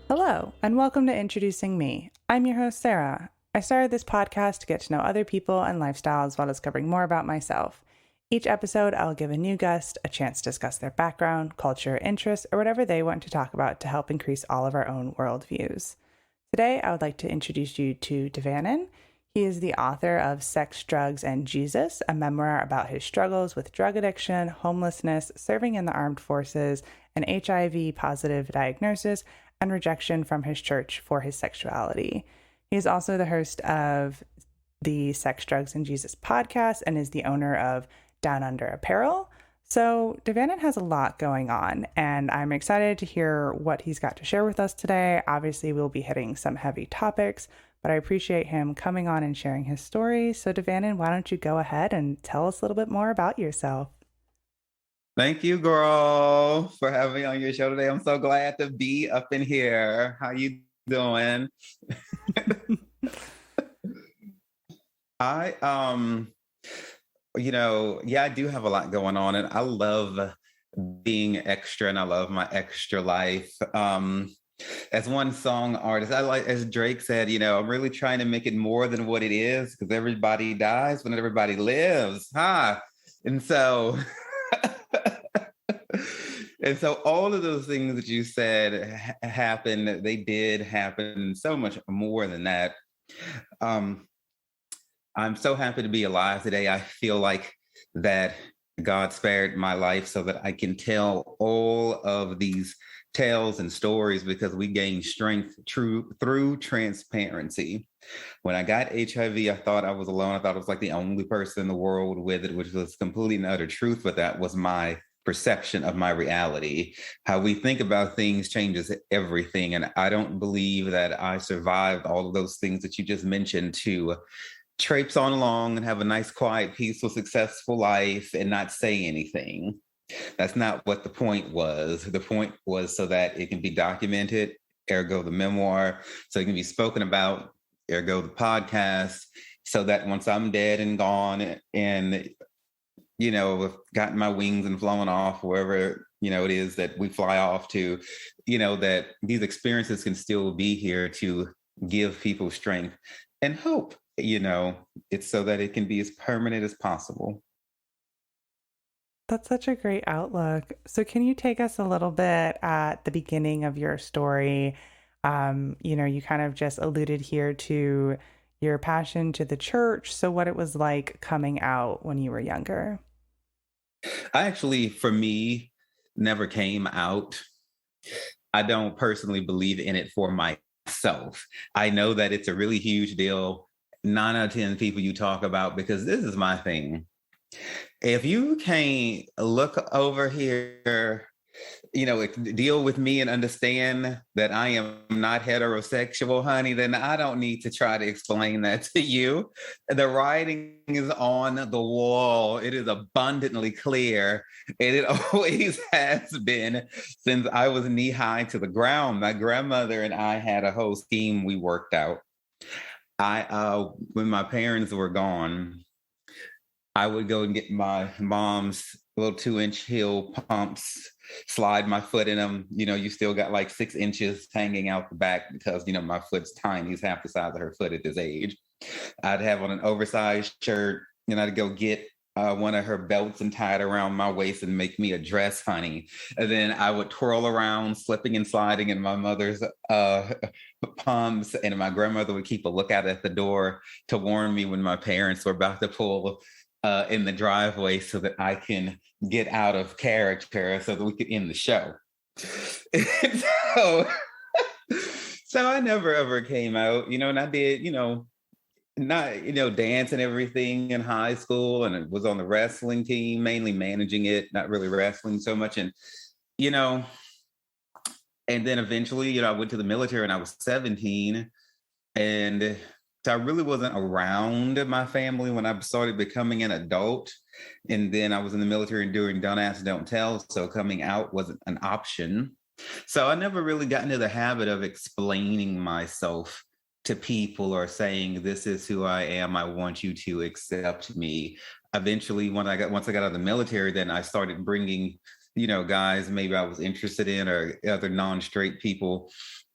Hello, and welcome to Introducing Me. I'm your host, Sarah. I started this podcast to get to know other people and lifestyles while discovering more about myself. Each episode, I'll give a new guest a chance to discuss their background, culture, interests, or whatever they want to talk about to help increase all of our own worldviews. Today, I would like to introduce you to DownUnder. He is the author of Sex, Drugs, and Jesus, a memoir about his struggles with drug addiction, homelessness, serving in the armed forces, an HIV-positive diagnosis, and rejection from his church for his sexuality. He is also the host of the Sex, Drugs, and Jesus podcast and is the owner of DownUnder Apparel. So DownUnder has a lot going on, and I'm excited to hear what he's got to share with us today. Obviously, we'll be hitting some heavy topics, but I appreciate him coming on and sharing his story. So DownUnder, why don't you go ahead and tell us a little bit more about yourself? Thank you, girl, for having me on your show today. I'm so glad to be up in here. How you doing? I I do have a lot going on, and I love being extra, and I love my extra life. As one song artist, as Drake said, I'm really trying to make it more than what it is, because everybody dies when everybody lives, huh? And so and so all of those things that you said happened, they did happen, so much more than that. I'm so happy to be alive today. I feel like that God spared my life so that I can tell all of these tales and stories, because we gain strength through transparency. When I got HIV, I thought I was alone. I thought I was like the only person in the world with it, which was complete and utter truth, but that was my perception of my reality. How we think about things changes everything. And I don't believe that I survived all of those things that you just mentioned to traipse on along and have a nice, quiet, peaceful, successful life and not say anything. That's not what the point was. The point was so that it can be documented, ergo the memoir, so it can be spoken about, ergo the podcast, so that once I'm dead and gone and, have gotten my wings and flown off wherever, it is that we fly off to, that these experiences can still be here to give people strength and hope. It's so that it can be as permanent as possible. That's such a great outlook. So can you take us a little bit at the beginning of your story? You kind of just alluded here to your passion to the church. So what it was like coming out when you were younger? I actually, for me, never came out. I don't personally believe in it for myself. I know that it's a really huge deal. 9 out of 10 people you talk about, because this is my thing. If you can't look over here, deal with me and understand that I am not heterosexual, honey, then I don't need to try to explain that to you. The writing is on the wall. It is abundantly clear. And it always has been since I was knee-high to the ground. My grandmother and I had a whole scheme we worked out. When my parents were gone, I would go and get my mom's little 2-inch heel pumps, slide my foot in them. You still got like 6 inches hanging out the back because, my foot's tiny. It's half the size of her foot at this age. I'd have on an oversized shirt, and I'd go get one of her belts and tie it around my waist and make me a dress, honey. And then I would twirl around, slipping and sliding in my mother's pumps, and my grandmother would keep a lookout at the door to warn me when my parents were about to pull in the driveway so that I can get out of character so that we could end the show. So I never ever came out, and I did, not, dance and everything in high school, and it was on the wrestling team, mainly managing it, not really wrestling so much. And, and then eventually, I went to the military when I was 17, and so I really wasn't around my family when I started becoming an adult. And then I was in the military and doing Don't Ask, Don't Tell. So coming out wasn't an option. So I never really got into the habit of explaining myself to people or saying, this is who I am. I want you to accept me. Eventually, once I got out of the military, then I started bringing, guys maybe I was interested in or other non-straight people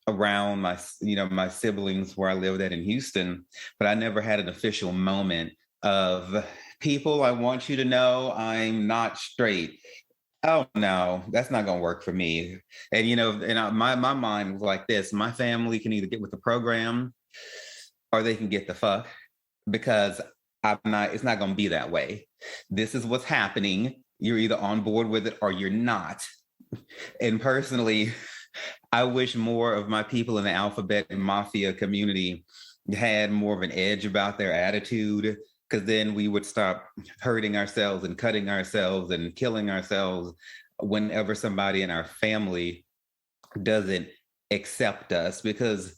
around my siblings where I lived at in Houston, but I never had an official moment of people, I want you to know I'm not straight. Oh no, that's not gonna work for me. And my mind was like this: my family can either get with the program or they can get the fuck, because I'm not. It's not gonna be that way. This is what's happening. You're either on board with it or you're not. And personally, I wish more of my people in the alphabet and mafia community had more of an edge about their attitude, because then we would stop hurting ourselves and cutting ourselves and killing ourselves whenever somebody in our family doesn't accept us. Because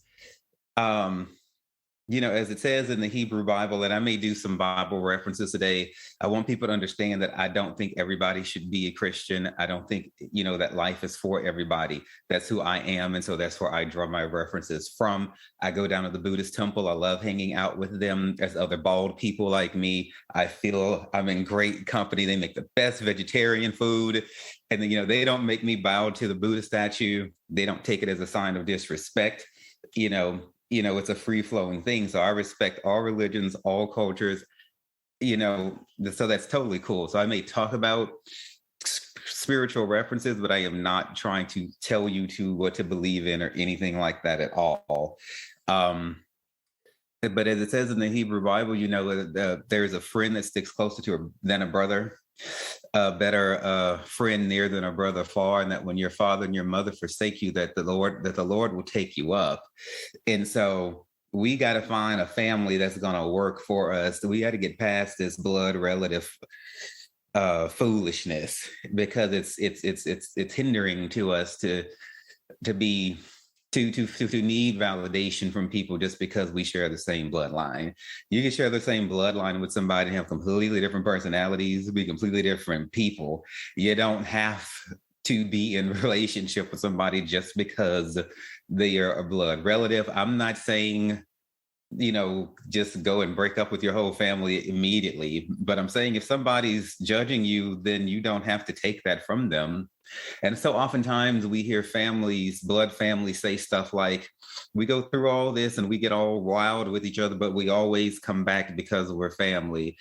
as it says in the Hebrew Bible, and I may do some Bible references today, I want people to understand that I don't think everybody should be a Christian. I don't think, that life is for everybody. That's who I am. And so that's where I draw my references from. I go down to the Buddhist temple. I love hanging out with them as other bald people like me. I feel I'm in great company. They make the best vegetarian food. And they don't make me bow to the Buddha statue. They don't take it as a sign of disrespect. It's a free flowing thing. So I respect all religions, all cultures, so that's totally cool. So I may talk about spiritual references, but I am not trying to tell you what to believe in or anything like that at all. But as it says in the Hebrew Bible, there's a friend that sticks closer to than a brother, a better friend near than a brother far, and that when your father and your mother forsake you, that the Lord will take you up. And so we got to find a family that's going to work for us. We got to get past this blood relative foolishness, because it's hindering to us to be to need validation from people just because we share the same bloodline. You can share the same bloodline with somebody and have completely different personalities, be completely different people. You don't have to be in relationship with somebody just because they are a blood relative. I'm not saying, just go and break up with your whole family immediately. But I'm saying if somebody's judging you, then you don't have to take that from them. And so oftentimes we hear blood families say stuff like, we go through all this and we get all wild with each other, but we always come back because we're family.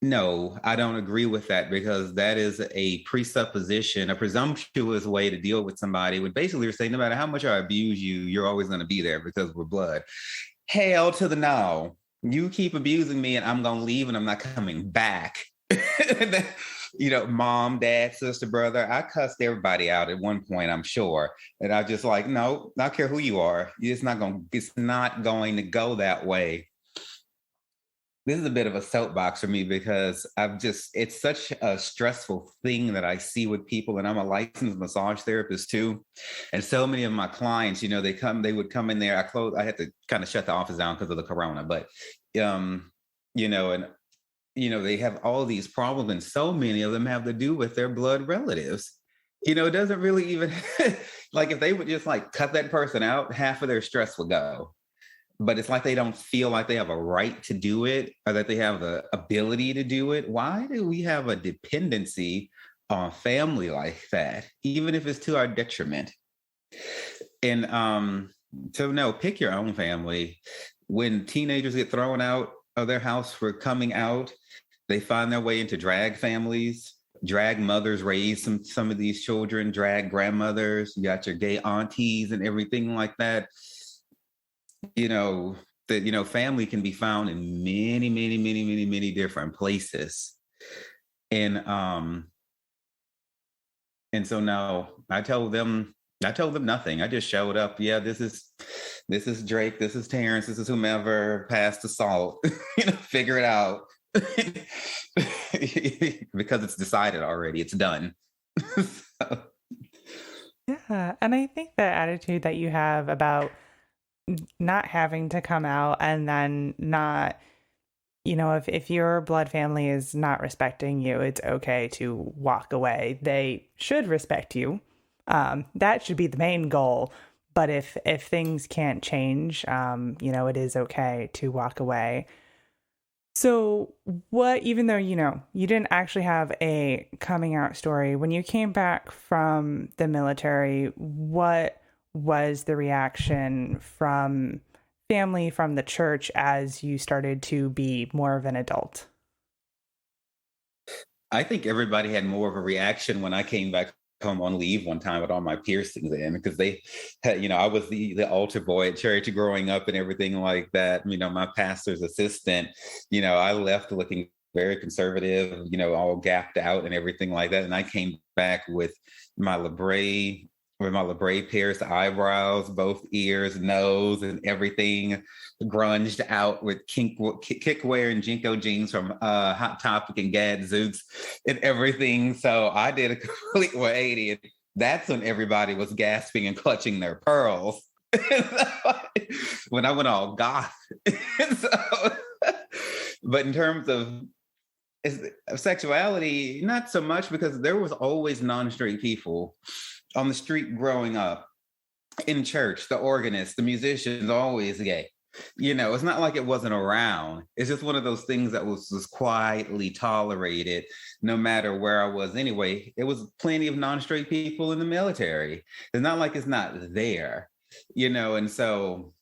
No, I don't agree with that, because that is a presupposition, a presumptuous way to deal with somebody. When basically you're saying, no matter how much I abuse you, you're always going to be there because we're blood. Hell to the no. You keep abusing me and I'm going to leave and I'm not coming back. Mom, dad, sister, brother, I cussed everybody out at one point, I'm sure. And I just like, no, I don't care who you are. It's not going to go that way. This is a bit of a soapbox for me, because it's such a stressful thing that I see with people. And I'm a licensed massage therapist too. And so many of my clients, they would come in there. I had to kind of shut the office down because of the corona, but, they have all these problems, and so many of them have to do with their blood relatives. It doesn't really even like, if they would just like cut that person out, half of their stress would go. But it's like they don't feel like they have a right to do it, or that they have the ability to do it. Why do we have a dependency on family like that, even if it's to our detriment? And so no, pick your own family. When teenagers get thrown out of their house for coming out, they find their way into drag families. Drag mothers raise some of these children, drag grandmothers. You got your gay aunties and everything like that. Family can be found in many, many, many, many, many different places. And so now I told them nothing. I just showed up. Yeah, this is Drake, this is Terrence, this is whomever, passed the salt. Figure it out. Because it's decided already, it's done. So. Yeah, and I think the attitude that you have about not having to come out, and then not, if your blood family is not respecting you, it's okay to walk away. They should respect you. That should be the main goal. But if things can't change, it is okay to walk away. So even though, you didn't actually have a coming out story, when you came back from the military, what was the reaction from family, from the church, as you started to be more of an adult? I think everybody had more of a reaction when I came back home on leave one time with all my piercings in, because they had, I was the altar boy at church growing up and everything like that. My pastor's assistant, I left looking very conservative, all gapped out and everything like that. And I came back with my labrae pierced eyebrows, both ears, nose, and everything grunged out with kickwear and Jinko jeans from Hot Topic and Gadzooks and everything. So I did a complete 180. And that's when everybody was gasping and clutching their pearls. When I went all goth. But in terms of sexuality, not so much, because there was always non-straight people on the street growing up, in church, the organist, the musicians, always gay. It's not like it wasn't around. It's just one of those things that was quietly tolerated no matter where I was anyway. It was plenty of non-straight people in the military. It's not like it's not there, and so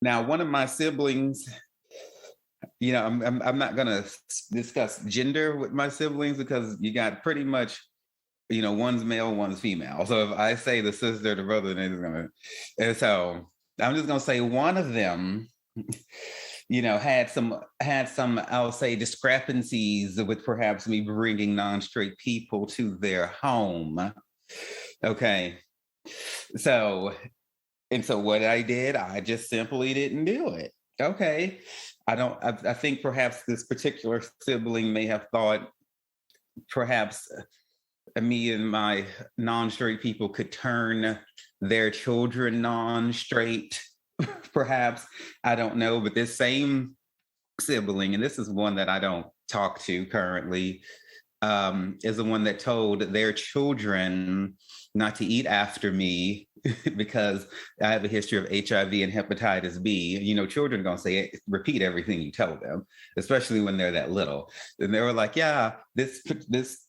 now one of my siblings, I'm not going to discuss gender with my siblings, because you got pretty much, one's male, one's female. So if I say the sister, the brother, then it's gonna. And so I'm just gonna say one of them, had some, I'll say, discrepancies with perhaps me bringing non-straight people to their home. Okay, so what I did, I just simply didn't do it. Okay, I think perhaps this particular sibling may have thought perhaps me and my non-straight people could turn their children non-straight, perhaps. I don't know. But this same sibling, and this is one that I don't talk to currently, is the one that told their children not to eat after me because I have a history of HIV and hepatitis B. Children are going to say, repeat everything you tell them, especially when they're that little. And they were like, yeah, this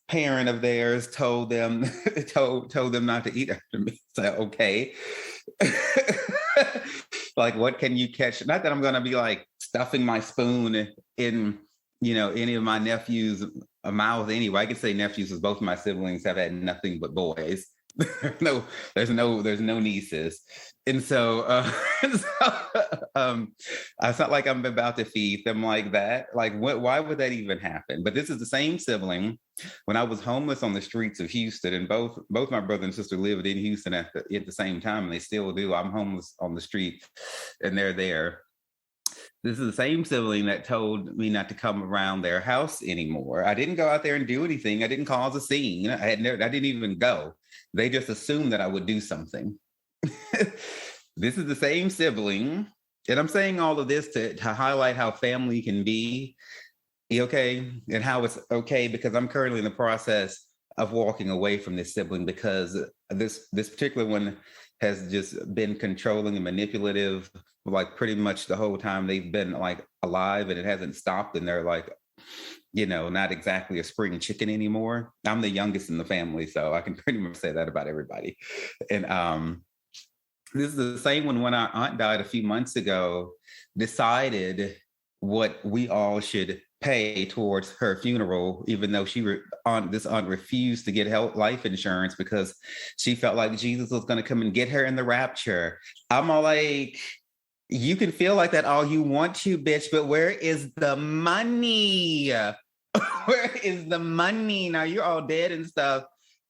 parent of theirs told them not to eat after me. So, okay. Like, what can you catch? Not that I'm going to be like stuffing my spoon in, any of my nephews' mouth anyway. I can say nephews, because both of my siblings have had nothing but boys. There's no nieces. And so, it's not like I'm about to feed them like that. Like, why would that even happen? But this is the same sibling. When I was homeless on the streets of Houston, and both my brother and sister lived in Houston at the same time, and they still do. I'm homeless on the street, and they're there. This is the same sibling that told me not to come around their house anymore. I didn't go out there and do anything. I didn't cause a scene. I didn't even go. They just assumed that I would do something. This is the same sibling. And I'm saying all of this to highlight how family can be, okay, and how it's okay, because I'm currently in the process of walking away from this sibling, because this particular one has just been controlling and manipulative, like pretty much the whole time they've been like alive, and it hasn't stopped. And they're like, not exactly a spring chicken anymore. I'm the youngest in the family, so I can pretty much say that about everybody. And this is the same one when our aunt died a few months ago, decided what we all should pay towards her funeral, even though this aunt refused to get life insurance because she felt like Jesus was going to come and get her in the rapture. I'm all like, you can feel like that all you want to, bitch, but where is the money? Where is the money? Now you're all dead and stuff,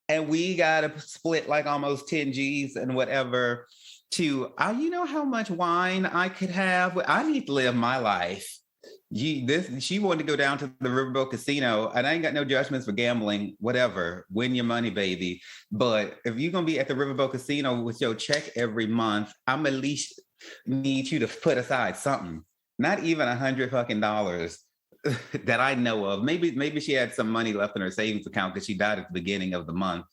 and we got to split like almost 10 G's and whatever to, you know how much wine I could have? I need to live my life. She wanted to go down to the Riverboat Casino, and I ain't got no judgments for gambling, whatever, win your money, baby. But if you're going to be at the Riverboat Casino with your check every month, I'm at least need you to put aside something, not even $100 that I know of. Maybe she had some money left in her savings account because she died at the beginning of the month,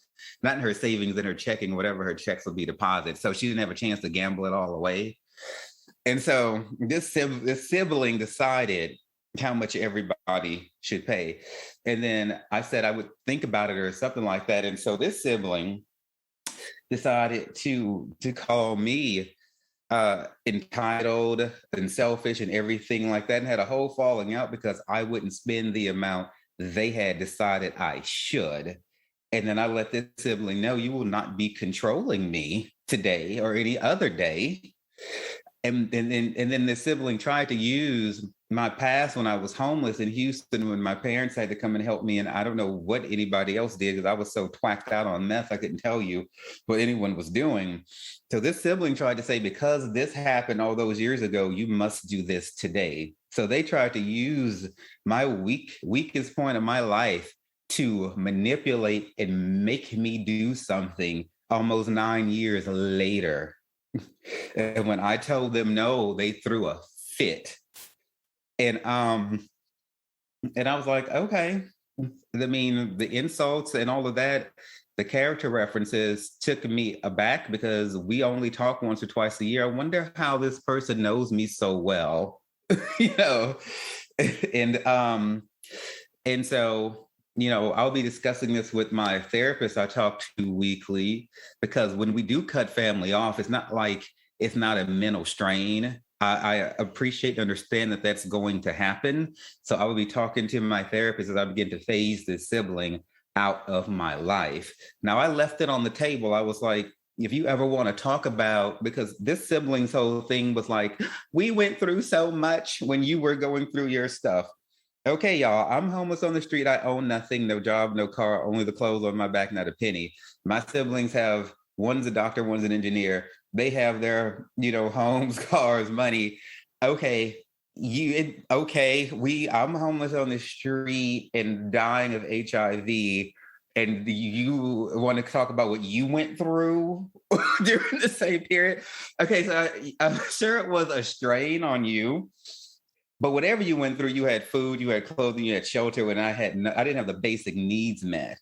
not in her savings, in her checking, whatever her checks would be deposited. So she didn't have a chance to gamble it all away. And so this sibling decided how much everybody should pay. And then I said I would think about it or something like that. And so this sibling decided to call me entitled and selfish and everything like that, and had a whole falling out because I wouldn't spend the amount they had decided I should. And then I let this sibling know, you will not be controlling me today or any other day. And then the sibling tried to use my past when I was homeless in Houston, when my parents had to come and help me. And I don't know what anybody else did because I was so twacked out on meth, I couldn't tell you what anyone was doing. So this sibling tried to say, because this happened all those years ago, you must do this today. So they tried to use my weakest point of my life to manipulate and make me do something almost 9 years later. And when I told them no, they threw a fit. And I was like, okay. I mean, the insults and all of that, the character references took me aback because we only talk once or twice a year. I wonder how this person knows me so well, you know. And so, you know, I'll be discussing this with my therapist I talk to weekly, because when we do cut family off, it's not like it's not a mental strain. I appreciate and understand that that's going to happen. So I will be talking to my therapist as I begin to phase this sibling out of my life. Now, I left it on the table. I was like, if you ever want to talk about, because this sibling's whole thing was like, we went through so much when you were going through your stuff. Okay, y'all, I'm homeless on the street. I own nothing, no job, no car, only the clothes on my back, not a penny. My siblings have, one's a doctor, one's an engineer. They have their, you know, homes, cars, money. Okay, I'm homeless on the street and dying of HIV. And you want to talk about what you went through during the same period? Okay, so I'm sure it was a strain on you. But whatever you went through, you had food, you had clothing, you had shelter, and I didn't have the basic needs met.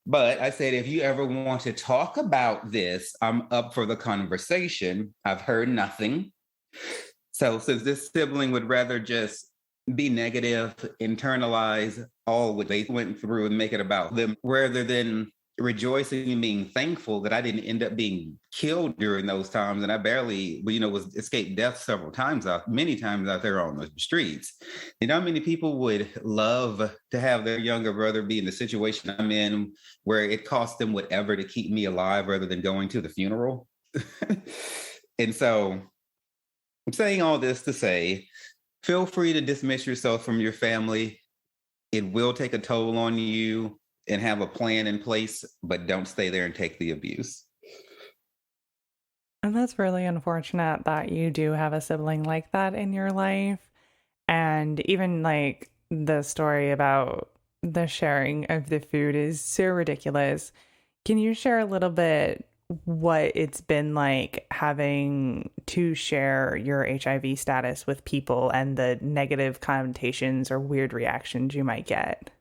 But I said, if you ever want to talk about this, I'm up for the conversation. I've heard nothing. So since this sibling would rather just be negative, internalize all what they went through and make it about them, rather than rejoicing and being thankful that I didn't end up being killed during those times. And I barely, you know, was escaped death many times out there on the streets. You know how many people would love to have their younger brother be in the situation I'm in, where it cost them whatever to keep me alive rather than going to the funeral? And so I'm saying all this to say, feel free to dismiss yourself from your family. It will take a toll on you, and have a plan in place, but don't stay there and take the abuse. And that's really unfortunate that you do have a sibling like that in your life. And even like the story about the sharing of the food is so ridiculous. Can you share a little bit what it's been like having to share your HIV status with people and the negative connotations or weird reactions you might get?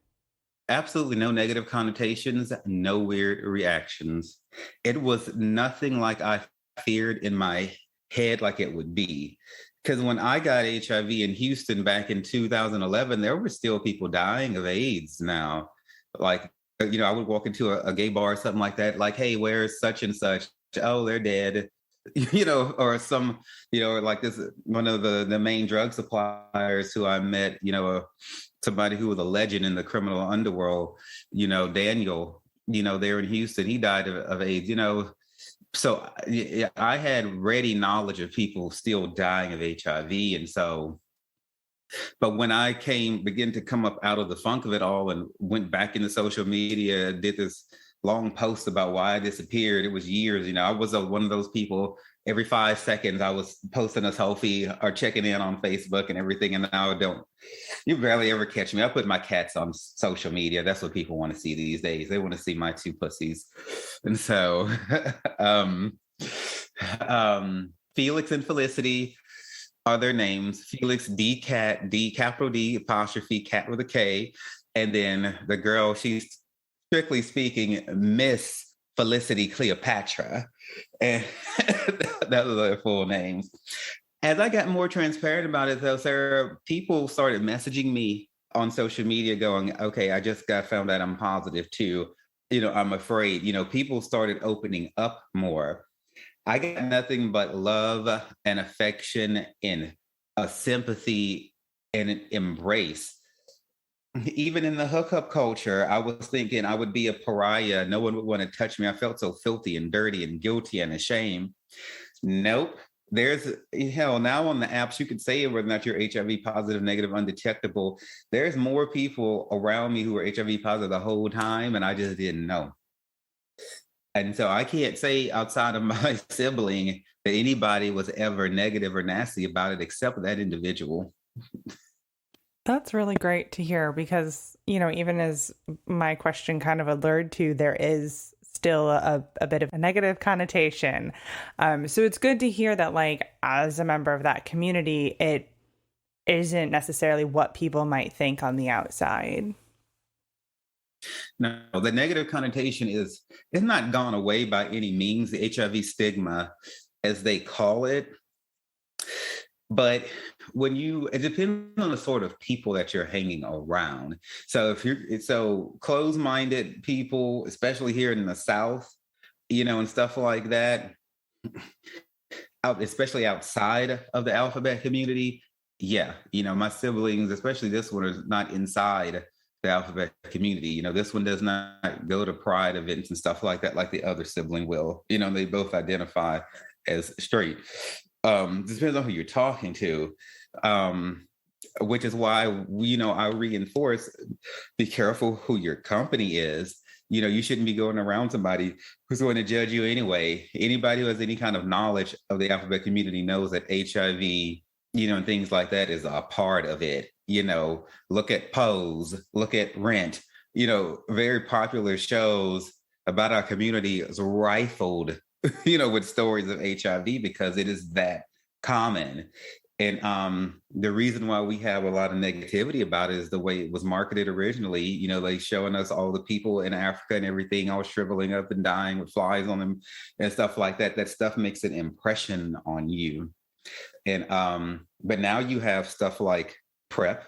Absolutely no negative connotations, no weird reactions. It was nothing like I feared in my head like it would be. Because when I got HIV in Houston back in 2011, there were still people dying of AIDS now. Like, you know, I would walk into a gay bar or something like that, like, hey, where's such and such? Oh, they're dead. You know, or some, you know, like this, one of the main drug suppliers who I met, you know, somebody who was a legend in the criminal underworld, you know, Daniel, you know, there in Houston, he died of AIDS, you know. So I had ready knowledge of people still dying of HIV. And so, but when I began to come up out of the funk of it all and went back into social media, did this long post about why I disappeared, it was years, you know, I was one of those people. Every 5 seconds, I was posting a selfie or checking in on Facebook and everything. And now you barely ever catch me. I put my cats on social media. That's what people want to see these days. They want to see my two pussies. And so Felix and Felicity are their names. Felix, D cat, D capital D apostrophe cat with a K. And then the girl, she's strictly speaking, Miss Felicity Cleopatra. And that was their full names. As I got more transparent about it, though, Sarah, people started messaging me on social media going, okay, I just found out I'm positive too. I'm afraid, people started opening up more. I got nothing but love and affection and a sympathy and an embrace. Even in the hookup culture, I was thinking I would be a pariah. No one would want to touch me. I felt so filthy and dirty and guilty and ashamed. Nope. There's hell now on the apps, you could say whether or not you're HIV positive, negative, undetectable. There's more people around me who are HIV positive the whole time, and I just didn't know. And so I can't say outside of my sibling that anybody was ever negative or nasty about it except that individual. That's really great to hear because, even as my question kind of allured to, there is still a bit of a negative connotation. So it's good to hear that, like, as a member of that community, it isn't necessarily what people might think on the outside. No, the negative connotation is not gone away by any means, the HIV stigma, as they call it. But it depends on the sort of people that you're hanging around. So if you're closed-minded people, especially here in the South, and stuff like that, especially outside of the alphabet community, yeah, my siblings, especially this one, is not inside the alphabet community. This one does not go to pride events and stuff like that, like the other sibling will. They both identify as straight. Depends on who you're talking to, which is why I reinforce: be careful who your company is. You shouldn't be going around somebody who's going to judge you anyway. Anybody who has any kind of knowledge of the alphabet community knows that HIV, and things like that is a part of it. Look at Pose, look at Rent. Very popular shows about our community is rifled with stories of HIV because it is that common. And the reason why we have a lot of negativity about it is the way it was marketed originally. They showing us all the people in Africa and everything all shriveling up and dying with flies on them and stuff like that. That stuff makes an impression on you. And but now you have stuff like PrEP,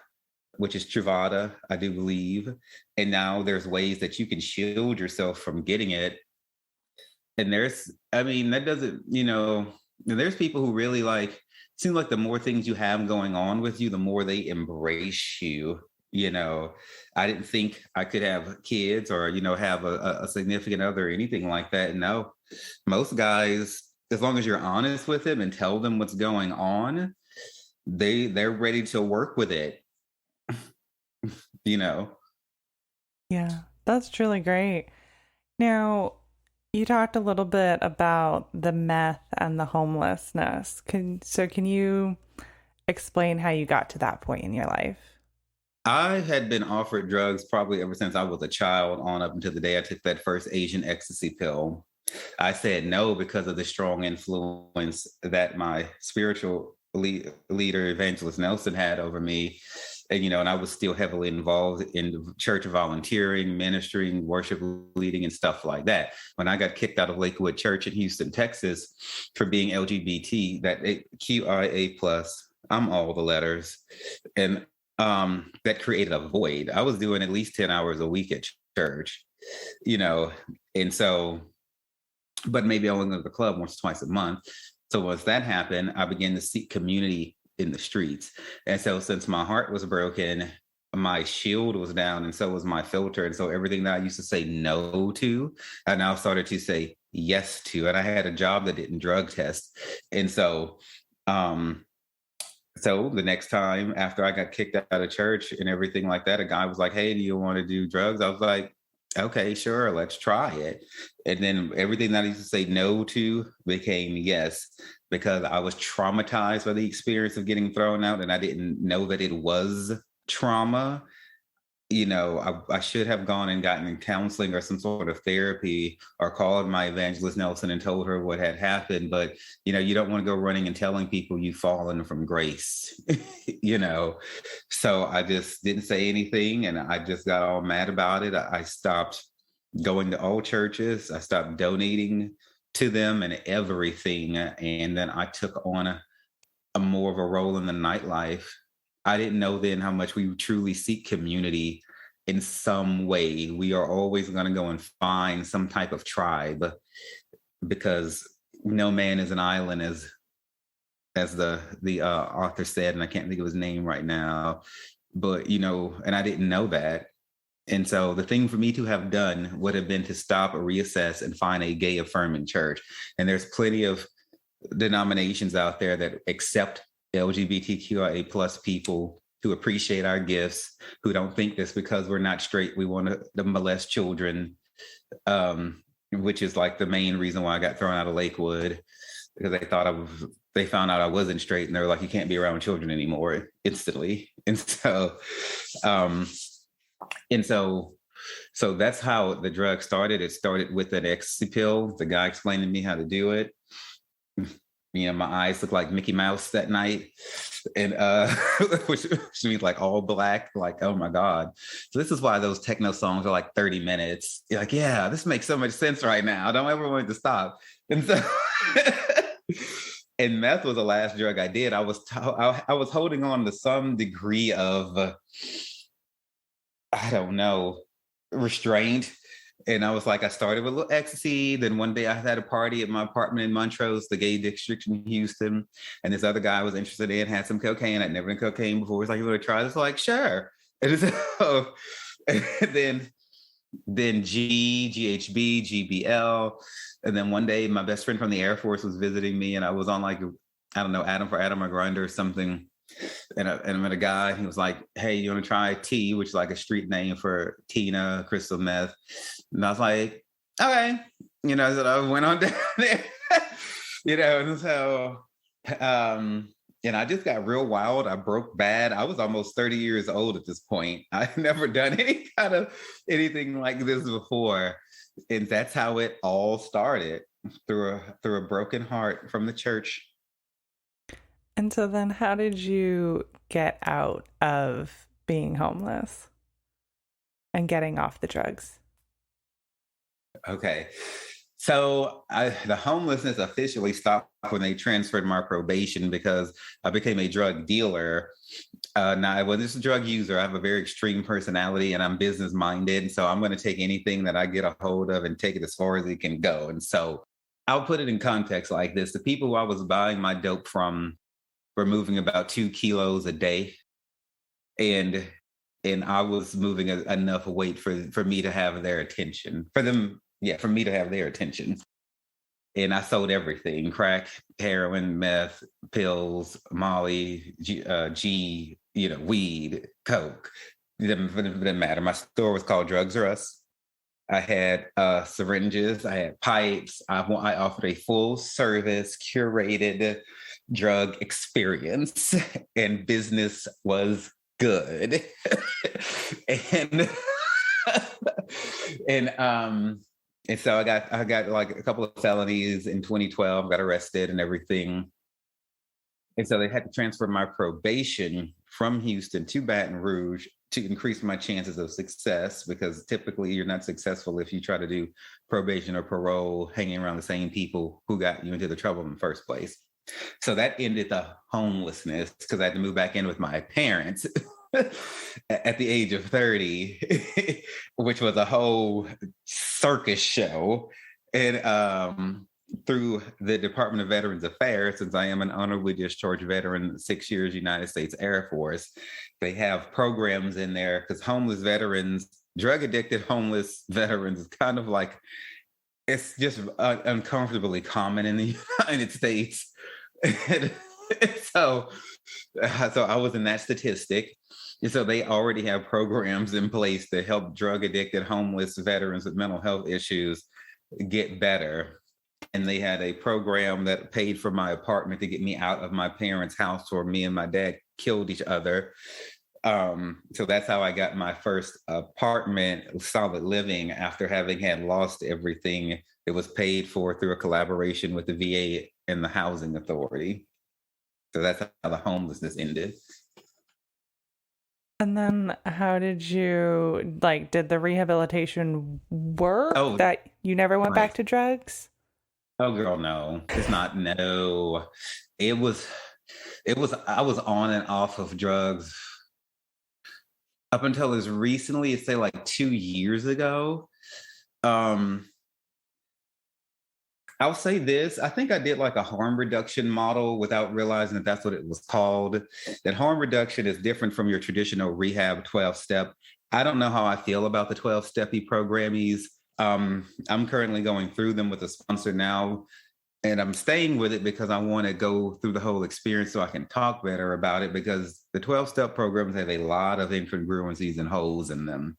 which is Truvada, I do believe. And now there's ways that you can shield yourself from getting it. And there's people who really seems like the more things you have going on with you, the more they embrace you. I didn't think I could have kids or, have a significant other or anything like that. No, most guys, as long as you're honest with them and tell them what's going on, they're ready to work with it. Yeah, that's truly great. Now, you talked a little bit about the meth and the homelessness. Can you explain how you got to that point in your life? I had been offered drugs probably ever since I was a child on up until the day I took that first Asian ecstasy pill. I said no because of the strong influence that my spiritual leader, Evangelist Nelson, had over me. And, and I was still heavily involved in church volunteering, ministering, worship leading, and stuff like that. When I got kicked out of Lakewood Church in Houston, Texas, for being LGBT, that QIA+, I'm all the letters. And that created a void. I was doing at least 10 hours a week at church, and so, but maybe I only go to the club once or twice a month. So once that happened, I began to seek community in the streets. And so since my heart was broken, my shield was down and so was my filter. And so everything that I used to say no to, I now started to say yes to. And I had a job that didn't drug test. And so, so the next time after I got kicked out of church and everything like that, a guy was like, "Hey, do you want to do drugs?" I was like, "Okay, sure, let's try it." And then everything that I used to say no to became yes, because I was traumatized by the experience of getting thrown out and I didn't know that it was trauma. I should have gone and gotten counseling or some sort of therapy or called my evangelist Nelson and told her what had happened. But, you don't want to go running and telling people you've fallen from grace, So I just didn't say anything and I just got all mad about it. I stopped going to all churches. I stopped donating to them and everything. And then I took on a more of a role in the nightlife. I didn't know then how much we truly seek community in some way. We are always going to go and find some type of tribe, because no man is an island, as the author said, and I can't think of his name right now, but and I didn't know that. And so the thing for me to have done would have been to stop, reassess, and find a gay affirming church. And there's plenty of denominations out there that accept LGBTQIA plus people, who appreciate our gifts, who don't think this because we're not straight, we want to molest children, which is like the main reason why I got thrown out of Lakewood, because they found out I wasn't straight, and they were like, you can't be around children anymore, instantly. And so that's how the drug started. It started with an ecstasy pill. The guy explained to me how to do it. My eyes looked like Mickey Mouse that night, and which means like all black, like, oh my God. So this is why those techno songs are like 30 minutes. You're like, yeah, this makes so much sense right now. I don't ever want it to stop. And so and meth was the last drug I did. I was holding on to some degree of I don't know, restraint. And I was like, I started with a little ecstasy. Then one day I had a party at my apartment in Montrose, the gay district in Houston. And this other guy I was interested in had some cocaine. I'd never done cocaine before. He's like, you want to try this? Like, sure. And so, then GHB, GBL. And then one day my best friend from the Air Force was visiting me, and I was on like, I don't know, Adam for Adam or Grindr or something. And I met a guy. He was like, hey, you want to try T, which is like a street name for Tina, crystal meth. And I was like, okay. So I went on down there, and so, and I just got real wild. I broke bad. I was almost 30 years old at this point. I'd never done anything like this before. And that's how it all started, through a broken heart from the church. And so then how did you get out of being homeless and getting off the drugs? Okay. So the homelessness officially stopped when they transferred my probation, because I became a drug dealer. Now, I wasn't just a drug user. I have a very extreme personality, and I'm business minded. So I'm going to take anything that I get a hold of and take it as far as it can go. And so I'll put it in context like this. The people who I was buying my dope from were moving about 2 kilos a day. And I was moving enough weight for me to have their attention, for me to have their attention. And I sold everything: crack, heroin, meth, pills, Molly, weed, coke. It didn't matter. My store was called Drugs R Us. I had syringes, I had pipes. I offered a full service, curated drug experience, and business was good. And so I got like a couple of felonies in 2012, got arrested and everything. And so they had to transfer my probation from Houston to Baton Rouge to increase my chances of success, because typically you're not successful if you try to do probation or parole hanging around the same people who got you into the trouble in the first place. So that ended the homelessness, because I had to move back in with my parents at the age of 30, which was a whole circus show. And through the Department of Veterans Affairs, since I am an honorably discharged veteran, 6 years United States Air Force, they have programs in there, because homeless veterans, drug addicted homeless veterans, is kind of like, it's just uncomfortably common in the United States. And so I was in that statistic. And so they already have programs in place to help drug addicted homeless veterans with mental health issues get better. And they had a program that paid for my apartment to get me out of my parents' house where me and my dad killed each other. So that's how I got my first apartment, solid living, after having had lost everything. It was paid for through a collaboration with the VA and the Housing Authority. So that's how the homelessness ended. And then how did you, did the rehabilitation work? That you never went back to drugs? Oh, girl, no. It's not, no. It was, I was on and off of drugs up until as recently as say like 2 years ago. Um, I'll say this. I think I did like a harm reduction model without realizing that that's what it was called. That harm reduction is different from your traditional rehab 12-step. I don't know how I feel about the 12-steppy programmies. I'm currently going through them with a sponsor now, and I'm staying with it because I want to go through the whole experience so I can talk better about it, because the 12-step programs have a lot of incongruencies and holes in them.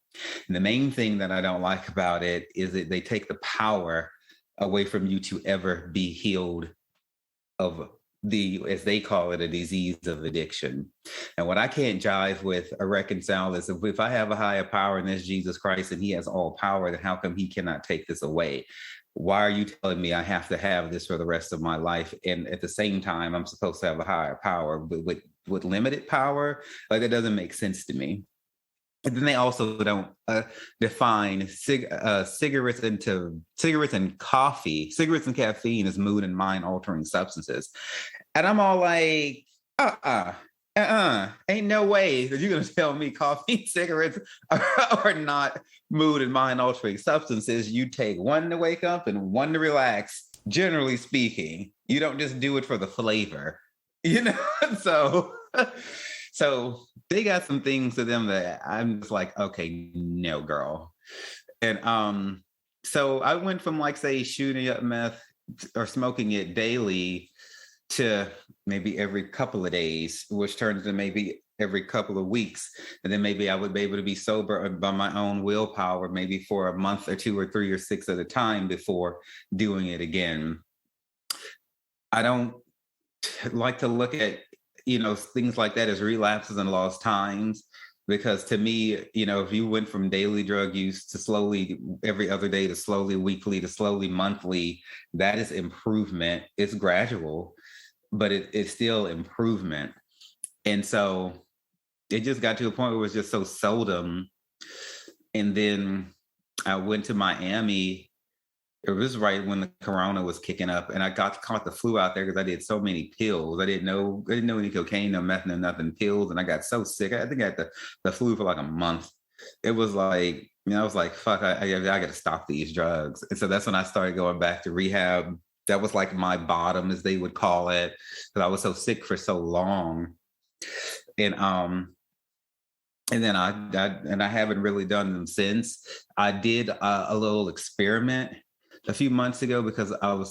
And the main thing that I don't like about it is that they take the power away from you to ever be healed of the, as they call it, a disease of addiction. And what I can't jive with or reconcile is if I have a higher power and that's Jesus Christ and he has all power, then how come he cannot take this away? Why are you telling me I have to have this for the rest of my life? And at the same time, I'm supposed to have a higher power, but with limited power? Like, that doesn't make sense to me. And then they also don't define cigarettes and coffee, cigarettes and caffeine as mood and mind altering substances. And I'm all like, ain't no way that you're going to tell me coffee, cigarettes are not mood and mind altering substances. You take one to wake up and one to relax, generally speaking. You don't just do it for the flavor, So they got some things to them that I'm just like, okay, no, girl. And so I went from, like, say, shooting up meth or smoking it daily to maybe every couple of days, which turns to maybe every couple of weeks. And then maybe I would be able to be sober by my own willpower, maybe for a month or 2 or 3 or 6 at a time before doing it again. I don't like to look at things like that as relapses and lost times, because to me, if you went from daily drug use to slowly every other day to slowly weekly to slowly monthly, that is improvement. It's gradual, but it's still improvement. And so it just got to a point where it was just so seldom. And then I went to Miami. It was right when the corona was kicking up, and I caught the flu out there because I did so many pills. I didn't know any cocaine, no meth, no nothing, pills. And I got so sick. I think I had the flu for like a month. It was like, I was like, fuck, I got to stop these drugs. And so that's when I started going back to rehab. That was like my bottom, as they would call it, because I was so sick for so long. And then I haven't really done them since. I did a little experiment a few months ago because I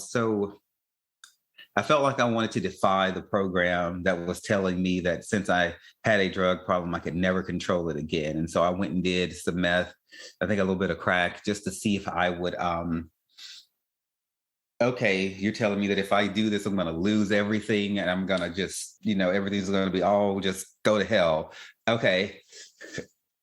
felt like I wanted to defy the program that was telling me that since I had a drug problem, I could never control it again. And so I went and did some meth, I think a little bit of crack, just to see if I would, okay, you're telling me that if I do this, I'm going to lose everything and I'm going to just, everything's going to be all just go to hell. Okay.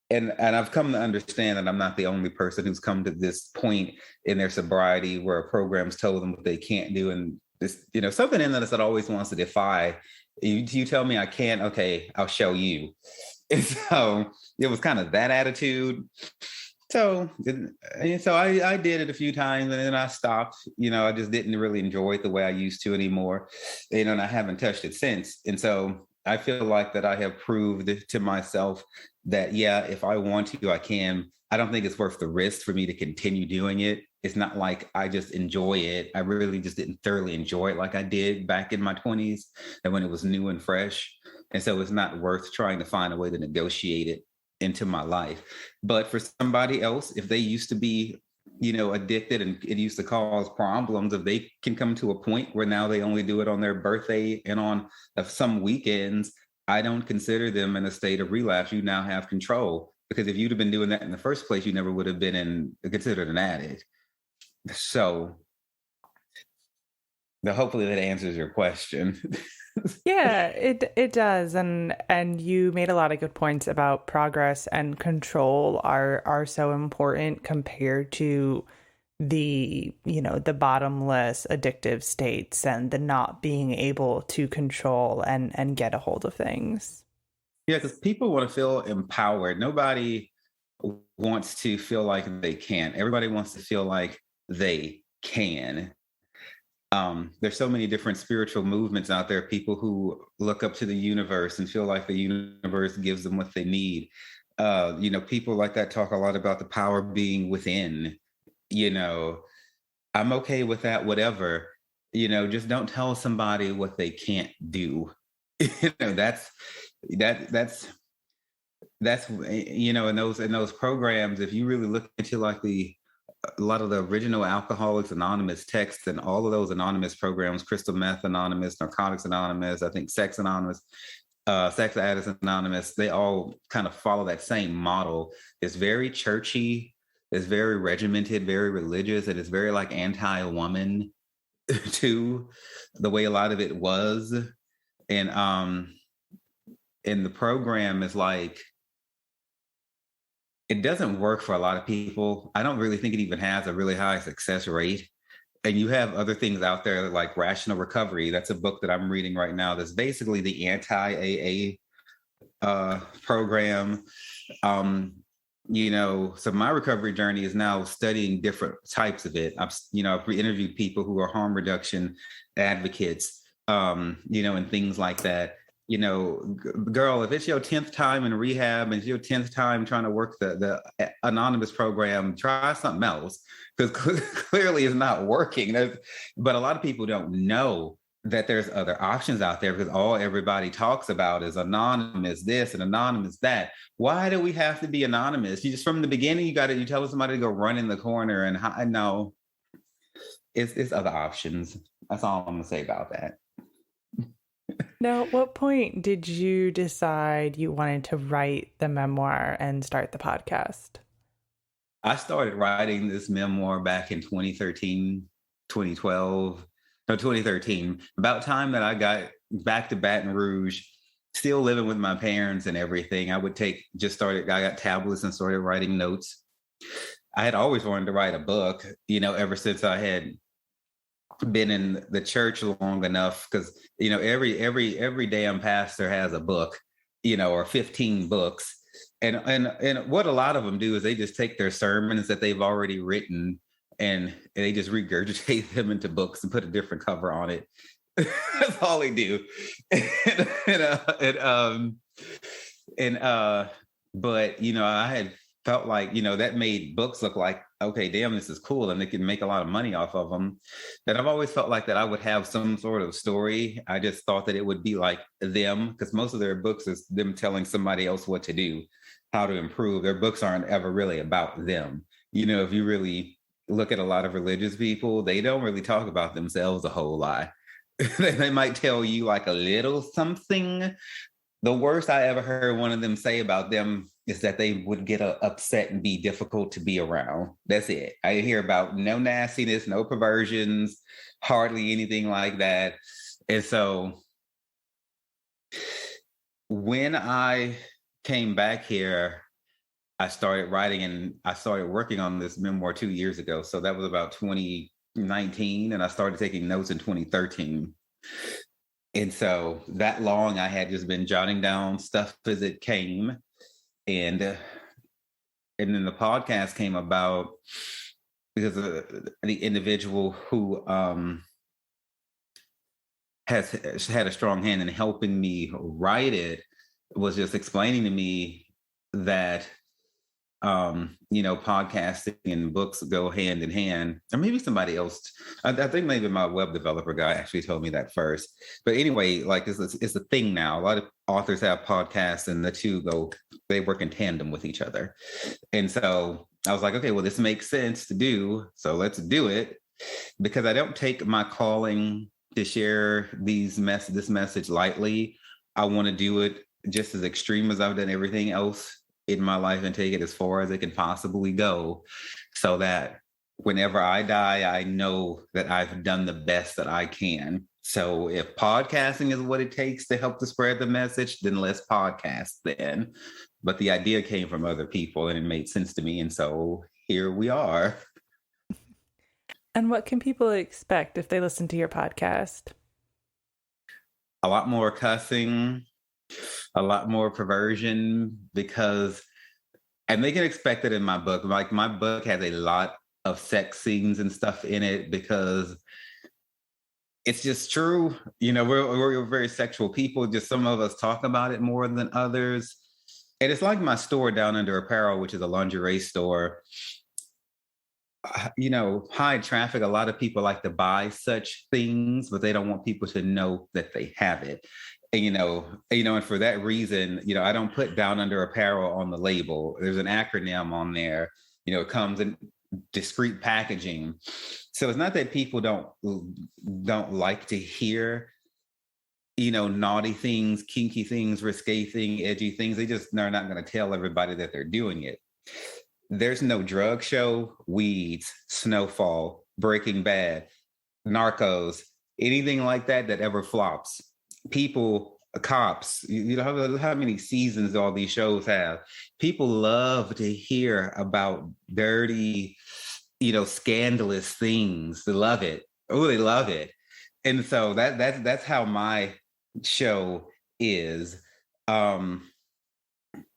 And I've come to understand that I'm not the only person who's come to this point in their sobriety where a program's told them what they can't do. And this, something in us that always wants to defy. You tell me I can't, okay, I'll show you. And so it was kind of that attitude. So I did it a few times and then I stopped. I just didn't really enjoy it the way I used to anymore. And I haven't touched it since. And so I feel like that I have proved to myself that, yeah, if I want to, I can. I don't think it's worth the risk for me to continue doing it. It's not like I just enjoy it. I really just didn't thoroughly enjoy it like I did back in my 20s and when it was new and fresh. And so it's not worth trying to find a way to negotiate it into my life. But for somebody else, if they used to be, addicted and it used to cause problems, if they can come to a point where now they only do it on their birthday and on some weekends, I don't consider them in a state of relapse. You now have control, because if you'd have been doing that in the first place, you never would have been considered an addict. So hopefully that answers your question. Yeah, it does. And you made a lot of good points about progress and control are so important compared to the bottomless addictive states and the not being able to control and get a hold of things. Yeah, because people want to feel empowered. Nobody wants to feel like they can't. Everybody wants to feel like they can. There's so many different spiritual movements out there, people who look up to the universe and feel like the universe gives them what they need. People like that talk a lot about the power being within. I'm okay with that, whatever. Just don't tell somebody what they can't do. That's in those programs, if you really look into like a lot of the original Alcoholics Anonymous texts and all of those anonymous programs, Crystal Meth Anonymous, Narcotics Anonymous, I think Sex Anonymous, Sex Addicts Anonymous, they all kind of follow that same model. It's very churchy, it's very regimented, very religious, and it's very like anti-woman too, the way a lot of it was. And the program is like, it doesn't work for a lot of people. I don't really think it even has a really high success rate. And you have other things out there like Rational Recovery. That's a book that I'm reading right now. That's basically the anti-AA program. So my recovery journey is now studying different types of it. I've interviewed people who are harm reduction advocates, and things like that. Girl, if it's your 10th time in rehab and it's your 10th time trying to work the anonymous program, try something else, because clearly it's not working. But a lot of people don't know that there's other options out there, because all everybody talks about is anonymous this and anonymous that. Why do we have to be anonymous? You just, from the beginning, you tell somebody to go run in the corner, and no, it's other options. That's all I'm gonna say about that. Now, at what point did you decide you wanted to write the memoir and start the podcast? I started writing this memoir back in 2013, 2013. About time that I got back to Baton Rouge, still living with my parents and everything. I got tablets and started writing notes. I had always wanted to write a book, ever since I had been in the church long enough, because every damn pastor has a book, or 15 books, and what a lot of them do is they just take their sermons that they've already written and they just regurgitate them into books and put a different cover on it. That's all they do. But I had felt like, that made books look like, okay, damn, this is cool, and they can make a lot of money off of them. That I've always felt like that I would have some sort of story. I just thought that it would be like them, because most of their books is them telling somebody else what to do, how to improve. Their books aren't ever really about them. If you really look at a lot of religious people, they don't really talk about themselves a whole lot. They might tell you like a little something. The worst I ever heard one of them say about them is that they would get upset and be difficult to be around. That's it. I hear about no nastiness, no perversions, hardly anything like that. And so when I came back here, I started writing, and I started working on this memoir 2 years ago. So that was about 2019, and I started taking notes in 2013. And so that long, I had just been jotting down stuff as it came. And then the podcast came about because of the individual who has had a strong hand in helping me write it was just explaining to me that podcasting and books go hand in hand. Or maybe somebody else. I think maybe my web developer guy actually told me that first. But anyway, like it's a thing now. A lot of authors have podcasts, and the two they work in tandem with each other. And so I was like, okay, well, this makes sense to do. So let's do it, because I don't take my calling to share this message lightly. I want to do it just as extreme as I've done everything else in my life, and take it as far as it can possibly go, so that whenever I die, I know that I've done the best that I can. So if podcasting is what it takes to help to spread the message, then let's podcast then. But the idea came from other people, and it made sense to me. And so here we are. And what can people expect if they listen to your podcast? A lot more cussing, a lot more perversion, and they can expect it in my book. Like, my book has a lot of sex scenes and stuff in it, because it's just true. We're very sexual people. Just some of us talk about it more than others. And it's like my store, DownUnder Apparel, which is a lingerie store. High traffic. A lot of people like to buy such things, but they don't want people to know that they have it. And for that reason, I don't put DownUnder Apparel on the label. There's an acronym on there. It comes in discreet packaging. So it's not that people don't like to hear, naughty things, kinky things, risque things, edgy things. They're not going to tell everybody that they're doing it. There's no drug show, Weeds, Snowfall, Breaking Bad, Narcos, anything like that ever flops. People, cops, how many seasons all these shows have. People love to hear about dirty, scandalous things. They love it. Oh, they love it. And so that's how my show is.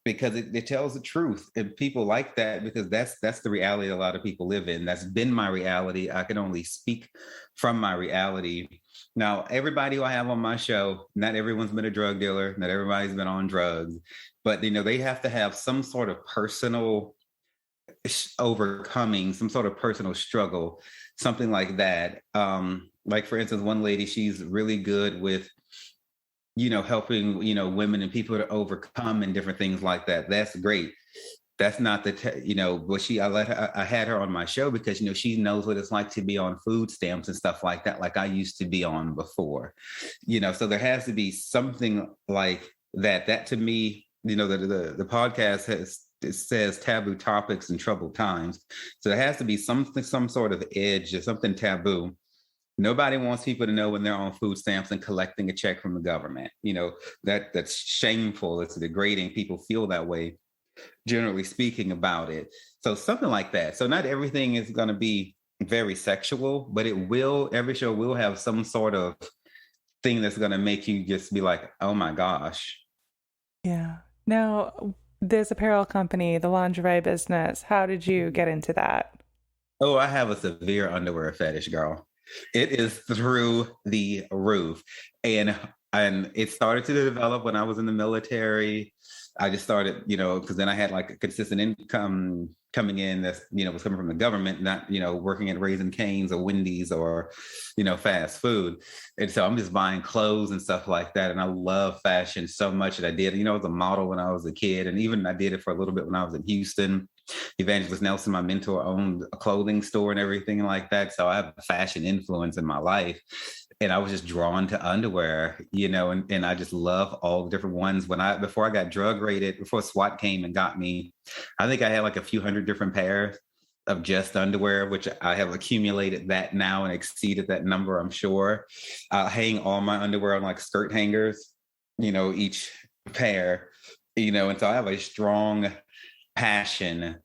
Because it tells the truth, and people like that because that's the reality a lot of people live in. That's been my reality. I can only speak from my reality. Now, everybody who I have on my show, not everyone's been a drug dealer, not everybody's been on drugs, but they have to have some sort of personal overcoming, some sort of personal struggle, something like that. Like for instance, one lady, she's really good with helping, women and people to overcome and different things like that. That's great. That's not but I had her on my show because, she knows what it's like to be on food stamps and stuff like that, like I used to be on before, so there has to be something like that. That to me, the podcast it says taboo topics and troubled times. So there has to be some sort of edge or something taboo. Nobody wants people to know when they're on food stamps and collecting a check from the government. That's shameful. It's degrading. People feel that way, generally speaking, about it. So something like that. So not everything is going to be very sexual, but every show will have some sort of thing that's going to make you just be like, oh my gosh. Yeah. Now, this apparel company, the lingerie business, how did you get into that? Oh, I have a severe underwear fetish, girl. It is through the roof. And it started to develop when I was in the military. I just started, because then I had like a consistent income coming in that's, was coming from the government, not, working at Raising Cane's or Wendy's or, fast food. And so I'm just buying clothes and stuff like that. And I love fashion so much that I did, I was a model when I was a kid. And even I did it for a little bit when I was in Houston. Evangelist Nelson, my mentor, owned a clothing store and everything like that. So I have a fashion influence in my life. And I was just drawn to underwear, and I just love all the different ones. Before I got drug rated, before SWAT came and got me, I think I had like a few hundred different pairs of just underwear, which I have accumulated that now and exceeded that number, I'm sure. I hang all my underwear on like skirt hangers, each pair, and so I have a strong passion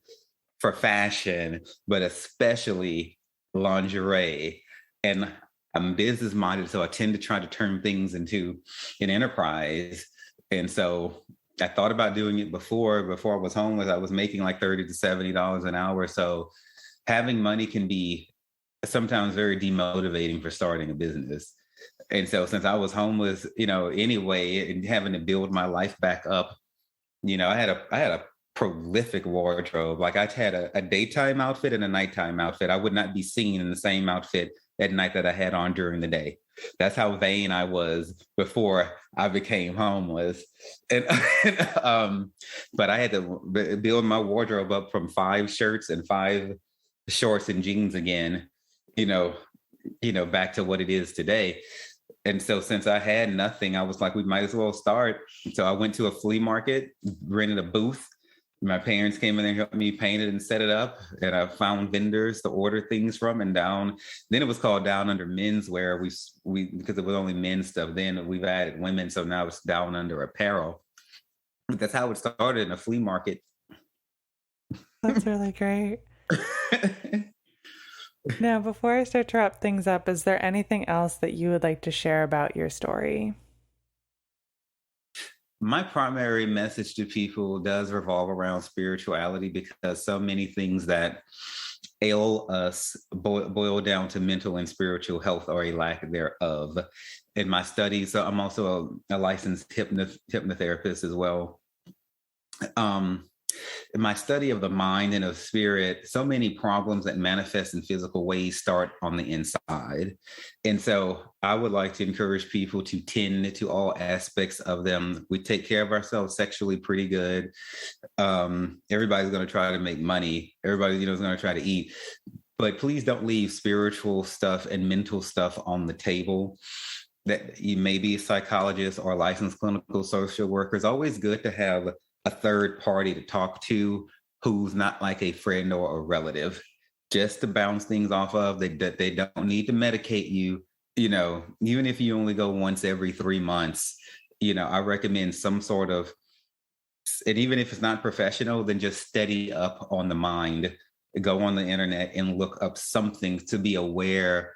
for fashion, but especially lingerie. And I'm business minded, so I tend to try to turn things into an enterprise. And so I thought about doing it before I was homeless. I was making like $30 to $70 an hour. So having money can be sometimes very demotivating for starting a business. And so since I was homeless, anyway, and having to build my life back up, I had a prolific wardrobe. Like I had a daytime outfit and a nighttime outfit. I would not be seen in the same outfit at night that I had on during the day. That's how vain I was before I became homeless. And but I had to build my wardrobe up from 5 shirts and 5 shorts and jeans again, back to what it is today. And so since I had nothing, I was like, we might as well start. So I went to a flea market, rented a booth. My parents came in and helped me paint it and set it up. And I found vendors to order things from. And then it was called DownUnder Menswear. We because it was only men's stuff. Then we've added women. So now it's DownUnder Apparel. That's how it started, in a flea market. That's really great. Now, before I start to wrap things up, is there anything else that you would like to share about your story? My primary message to people does revolve around spirituality, because so many things that ail us boil down to mental and spiritual health, or a lack thereof. In my studies, so I'm also a licensed hypnotherapist as well. in my study of the mind and of spirit, so many problems that manifest in physical ways start on the inside. And so I would like to encourage people to tend to all aspects of them. We take care of ourselves sexually pretty good. Everybody's going to try to make money. Everybody, is going to try to eat. But please don't leave spiritual stuff and mental stuff on the table. That you may be a psychologist or licensed clinical social worker. It's always good to have a third party to talk to who's not like a friend or a relative, just to bounce things off of. That they don't need to medicate you, even if you only go once every 3 months. I recommend some sort of, and even if it's not professional, then just steady up on the mind. Go on the internet and look up something to be aware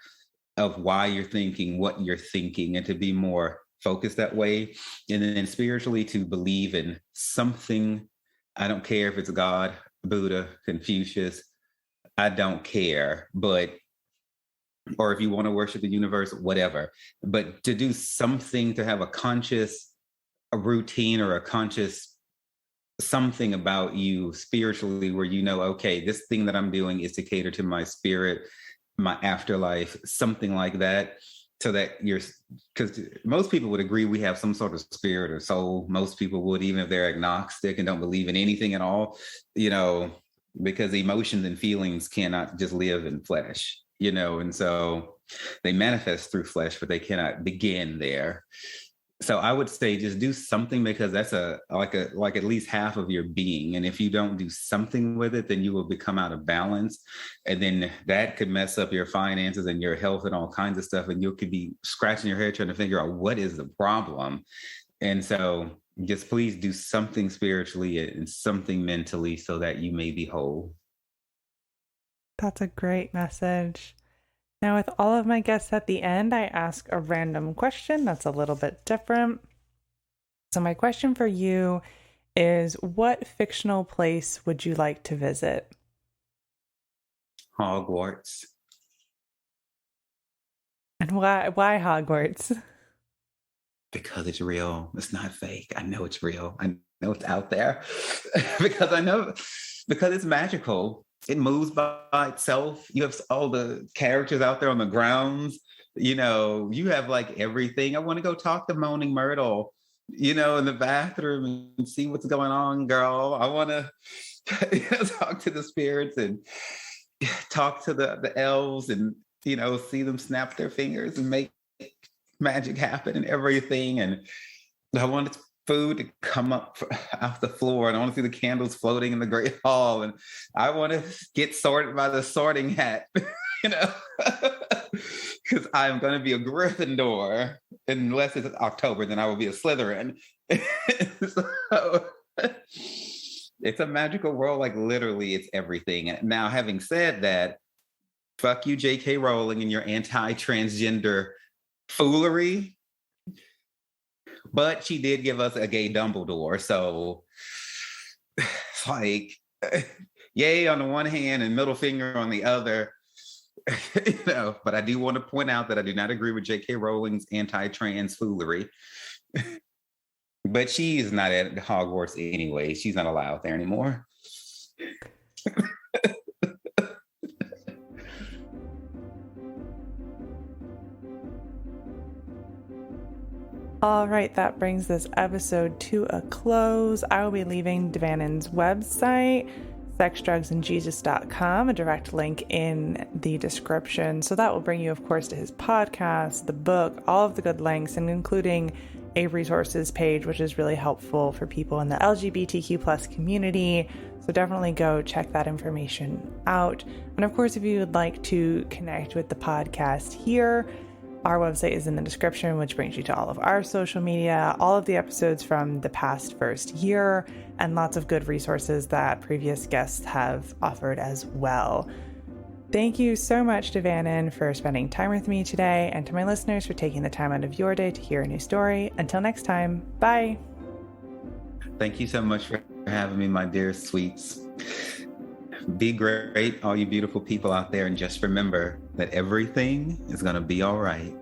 of why you're thinking what you're thinking, and to be more focused that way. And then spiritually, to believe in something. I don't care if it's God, Buddha, Confucius. I don't care. Or if you want to worship the universe, whatever. But to do something, to have a routine or a conscious something about you spiritually, where okay, this thing that I'm doing is to cater to my spirit, my afterlife, something like that. So that because most people would agree we have some sort of spirit or soul. Most people would, even if they're agnostic and don't believe in anything at all, because emotions and feelings cannot just live in flesh, and so they manifest through flesh, but they cannot begin there. So I would say just do something, because that's like at least half of your being. And if you don't do something with it, then you will become out of balance. And then that could mess up your finances and your health and all kinds of stuff. And you could be scratching your head trying to figure out what is the problem. And so just please do something spiritually and something mentally so that you may be whole. That's a great message. Now, with all of my guests at the end, I ask a random question that's a little bit different. So my question for you is, what fictional place would you like to visit? Hogwarts. And why Hogwarts? Because it's real. It's not fake. I know it's real. I know it's out there. because it's magical. It moves by itself. You have all the characters out there on the grounds. You have like everything. I want to go talk to Moaning Myrtle, in the bathroom and see what's going on, girl. I want to talk to the spirits and talk to the elves and, see them snap their fingers and make magic happen and everything. And I wanted food to come up off the floor, and I want to see the candles floating in the Great Hall, and I want to get sorted by the sorting hat, because I'm going to be a Gryffindor, unless it's October, then I will be a Slytherin. So it's a magical world, like literally it's everything. Now, having said that, fuck you, J.K. Rowling, and your anti-transgender foolery. But she did give us a gay Dumbledore. So it's like, yay on the one hand and middle finger on the other. But I do want to point out that I do not agree with J.K. Rowling's anti-trans foolery. But she's not at Hogwarts anyway. She's not allowed there anymore. All right, that brings this episode to a close. I will be leaving Devannon's website, sexdrugsandjesus.com, a direct link in the description. So that will bring you, of course, to his podcast, the book, all of the good links, and including a resources page, which is really helpful for people in the LGBTQ plus community. So definitely go check that information out. And of course, if you would like to connect with the podcast here, our website is in the description, which brings you to all of our social media, all of the episodes from the past first year, and lots of good resources that previous guests have offered as well. Thank you so much, Devannon, for spending time with me today, and to my listeners for taking the time out of your day to hear a new story. Until next time, bye. Thank you so much for having me, my dear sweets. Be great, all you beautiful people out there, and just remember that everything is going to be all right.